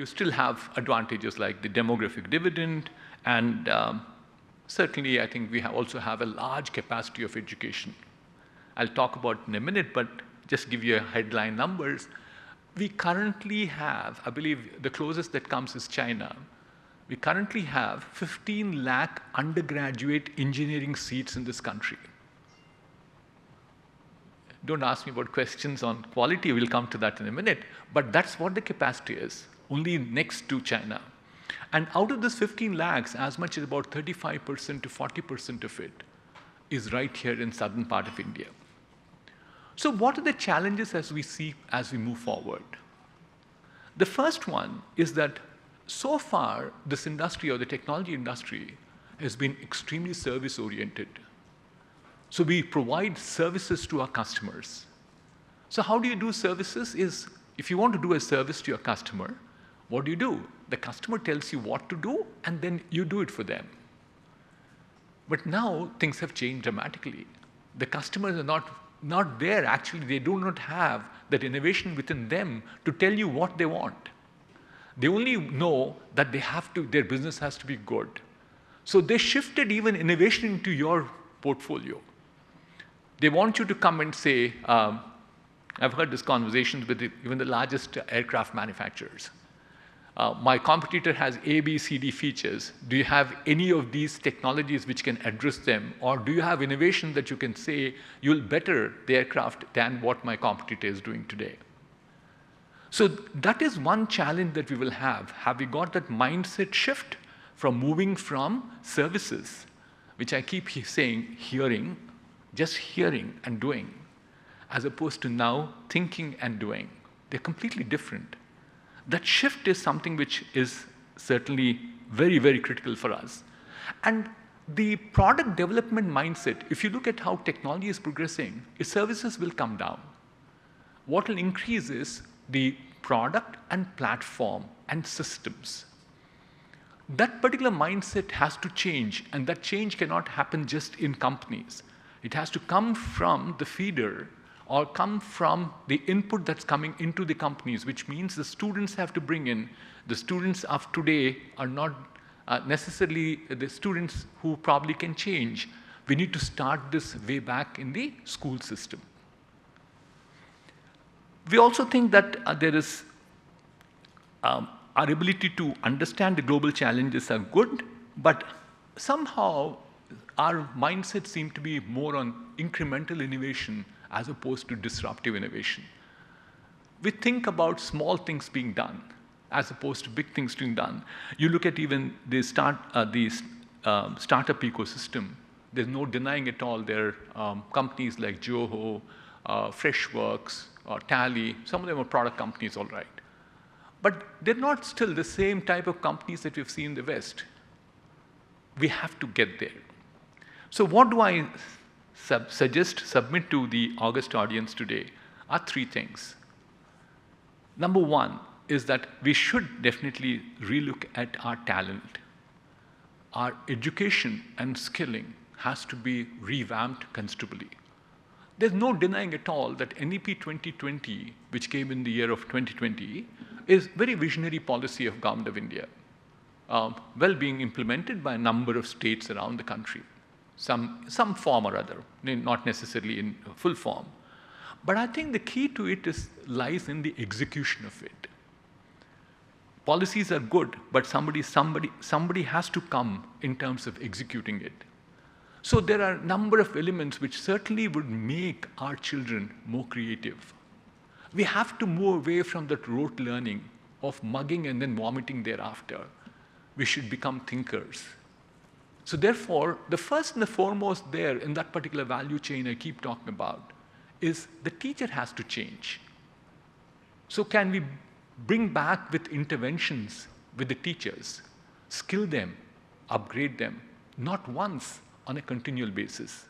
you still have advantages like the demographic dividend, and certainly I think we also have a large capacity of education. I'll talk about it in a minute, but just give you a headline numbers. We currently have, I believe the closest that comes is China. We currently have 15 lakh undergraduate engineering seats in this country. Don't ask me about questions on quality, we'll come to that in a minute, but that's what the capacity is, only next to China. And out of this 15 lakhs, as much as about 35% to 40% of it is right here in southern part of India. So what are the challenges as we see as we move forward? The first one is that so far this industry or the technology industry has been extremely service oriented. So we provide services to our customers. So how do you do services is, if you want to do a service to your customer, what do? The customer tells you what to do and then you do it for them. But now things have changed dramatically. The customers are not there, actually they do not have that innovation within them to tell you what they want. They only know that their business has to be good. So they shifted even innovation into your portfolio. They want you to come and say, I've heard these conversations with even the largest aircraft manufacturers. My competitor has A, B, C, D features. Do you have any of these technologies which can address them? Or do you have innovation that you can say you'll better the aircraft than what my competitor is doing today? So that is one challenge that we will have. Have we got that mindset shift from moving from services, which I keep saying, just hearing and doing, as opposed to now thinking and doing? They're completely different. That shift is something which is certainly very, very critical for us. And the product development mindset, if you look at how technology is progressing, services will come down. What will increase is the product and platform and systems. That particular mindset has to change, and that change cannot happen just in companies. It has to come from the feeder or come from the input that's coming into the companies, which means the students have to bring in. The students of today are not necessarily the students who probably can change. We need to start this way back in the school system. We also think that there is our ability to understand the global challenges are good, but somehow our mindset seems to be more on incremental innovation as opposed to disruptive innovation. We think about small things being done as opposed to big things being done. You look at even the startup ecosystem, there's no denying at all. There are companies like Joho, Freshworks, or Tally. Some of them are product companies, all right. But they're not still the same type of companies that we've seen in the West. We have to get there. So what do I submit to the August audience today are three things. Number one is that we should definitely relook at our talent. Our education and skilling has to be revamped considerably. There's no denying at all that NEP 2020, which came in the year of 2020, is very visionary policy of Government of India, well being implemented by a number of states around the country. Some form or other, not necessarily in full form. But I think the key to it lies in the execution of it. Policies are good, but somebody has to come in terms of executing it. So there are a number of elements which certainly would make our children more creative. We have to move away from that rote learning of mugging and then vomiting thereafter. We should become thinkers. So therefore, the first and the foremost there in that particular value chain I keep talking about is the teacher has to change. So can we bring back with interventions with the teachers, skill them, upgrade them, not once, on a continual basis.